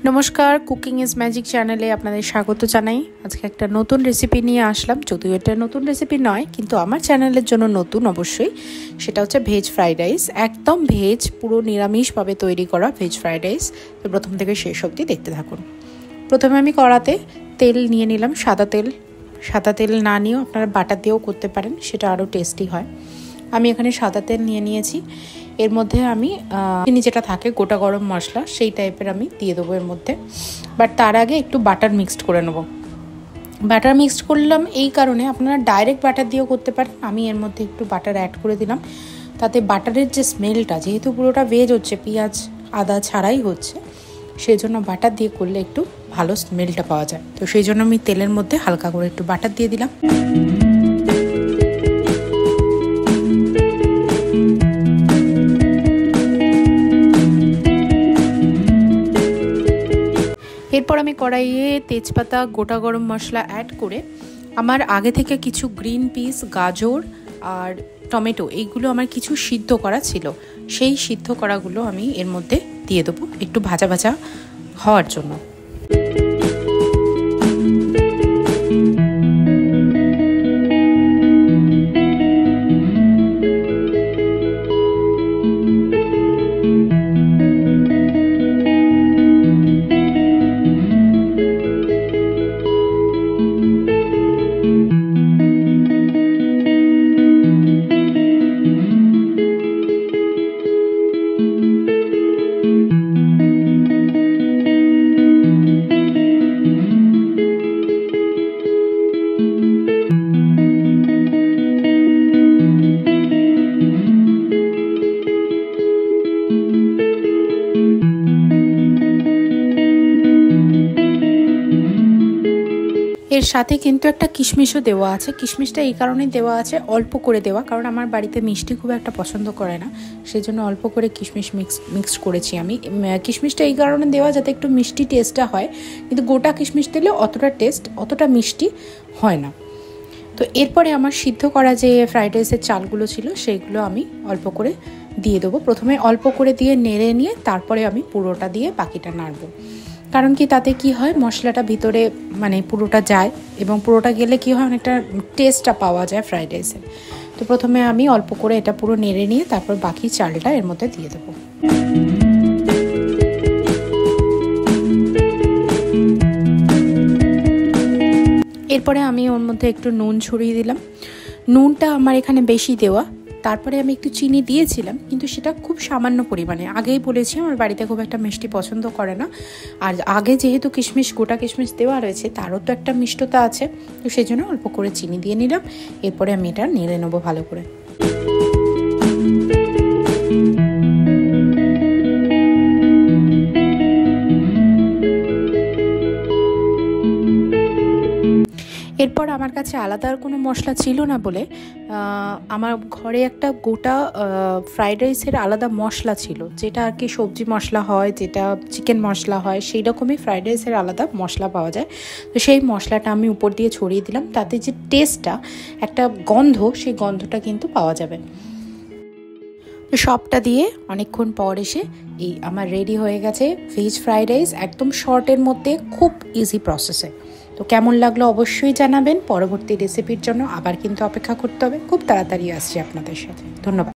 নমস্কার, cooking is magic চ্যানেলে আপনাদের স্বাগত জানাই। আজকে একটা নতুন রেসিপি নিয়ে আসলাম। যদিও এটা নতুন রেসিপি নয়, কিন্তু আমার চ্যানেলের জন্য নতুন অবশ্যই। সেটা হচ্ছে ভেজ ফ্রাইড রাইস। একদম ভেজ, পুরো নিরামিষভাবে তৈরি করা ভেজ ফ্রাইড রাইস। তো প্রথম থেকে শেষ অবধি দেখতে থাকুন। প্রথমে আমি কড়াতে তেল নিয়ে নিলাম, সাদা তেল। সাদা তেল না নিয়েও আপনারা বাটার দিয়েও করতে পারেন, সেটা আরও টেস্টি হয়। আমি এখানে সাদা তেল নিয়ে নিয়েছি। এর মধ্যে আমি যেটা থাকে গোটা গরম মশলা, সেই টাইপের আমি দিয়ে দেবো এর মধ্যে। বাট তার আগে একটু বাটার মিক্সড করে নেব। বাটার মিক্সড করলাম এই কারণে, আপনারা ডাইরেক্ট বাটার দিয়েও করতে পারেন। আমি এর মধ্যে একটু বাটার অ্যাড করে দিলাম, তাতে বাটারের যে স্মেলটা, যেহেতু পুরোটা ভেজ হচ্ছে, পেঁয়াজ আদা ছাড়াই হচ্ছে, সেই জন্য বাটার দিয়ে করলে একটু ভালো স্মেলটা পাওয়া যায়। তো সেই জন্য আমি তেলের মধ্যে হালকা করে একটু বাটার দিয়ে দিলাম। এরপর আমি কড়াইয়ে তেজপাতা, গোটা গরম মশলা অ্যাড করে আমার আগে থেকে কিছু গ্রিন পিস, গাজর আর টমেটো, এইগুলো আমার কিছু সিদ্ধ করা ছিল, সেই সিদ্ধ করাগুলো আমি এর মধ্যে দিয়ে দেবো একটু ভাজা ভাজা হওয়ার জন্য। এর সাথে কিন্তু একটা কিশমিশও দেওয়া আছে। কিশমিশটা এই কারণেই দেওয়া আছে, অল্প করে দেওয়া, কারণ আমার বাড়িতে মিষ্টি খুব একটা পছন্দ করে না, সেই জন্য অল্প করে কিশমিশ মিক্সড করেছি আমি। কিশমিশটা এই কারণে দেওয়া যাতে একটু মিষ্টি টেস্টটা হয়, কিন্তু গোটা কিশমিশ দিলে অতটা মিষ্টি হয় না। তো এরপরে আমার সিদ্ধ করা যে ফ্রাইড রাইসের চালগুলো ছিল, সেইগুলো আমি অল্প করে দিয়ে দেবো। প্রথমে অল্প করে দিয়ে নেড়ে নিয়ে তারপরে আমি পুরোটা দিয়ে বাকিটা নাড়বো। কারণ কি, তাতে কি হয়, মশলাটা ভিতরে পুরোটা যায়, এবং পুরোটা গেলে কি হয়, অনেকটা টেস্টটা পাওয়া যায় ফ্রাইড রাইসে। তো প্রথমে আমি অল্প করে এটা পুরো নেড়ে নিয়ে তারপর বাকি চালটা এর মধ্যে দিয়ে দেবো। এরপরে আমি ওর মধ্যে একটু নুন ছড়িয়ে দিলাম। নুনটা আমার এখানে বেশি দেওয়া। তারপরে আমি একটু চিনি দিয়েছিলাম, কিন্তু সেটা খুব সামান্য পরিমাণে। আগেই বলেছি আমার বাড়িতে খুব একটা মিষ্টি পছন্দ করে না, আর আগে যেহেতু গোটা কিশমিশ দেওয়া রয়েছে, তারও তো একটা মিষ্টতা আছে, তো সেই জন্য অল্প করে চিনি দিয়ে নিলাম। এরপরে আমি এটা নেড়ে নেবো ভালো করে। এরপর আমার কাছে আলাদা আর কোনো মশলা ছিল না বলে আমার ঘরে একটা গোটা ফ্রাইড রাইসের আলাদা মশলা ছিল, যেটা আর কি সবজি মশলা হয়, যেটা চিকেন মশলা হয়, সেই রকমই ফ্রাইড রাইসের আলাদা মশলা পাওয়া যায়। তো সেই মশলাটা আমি উপর দিয়ে ছড়িয়ে দিলাম, তাতে যে টেস্টটা, একটা গন্ধ, সেই গন্ধটা কিন্তু পাওয়া যাবে। তো সবটা দিয়ে অনেকক্ষণ পর এসে এই আমার রেডি হয়ে গেছে ভেজ ফ্রাইড রাইস, একদম শর্টের মধ্যে, খুব ইজি প্রসেসে। তো কেমন লাগলো অবশ্যই জানাবেন। পরবর্তী রেসিপির জন্য আবার কিন্তু অপেক্ষা করতে হবে, খুব তাড়াতাড়ি আসছি আপনাদের সাথে। ধন্যবাদ।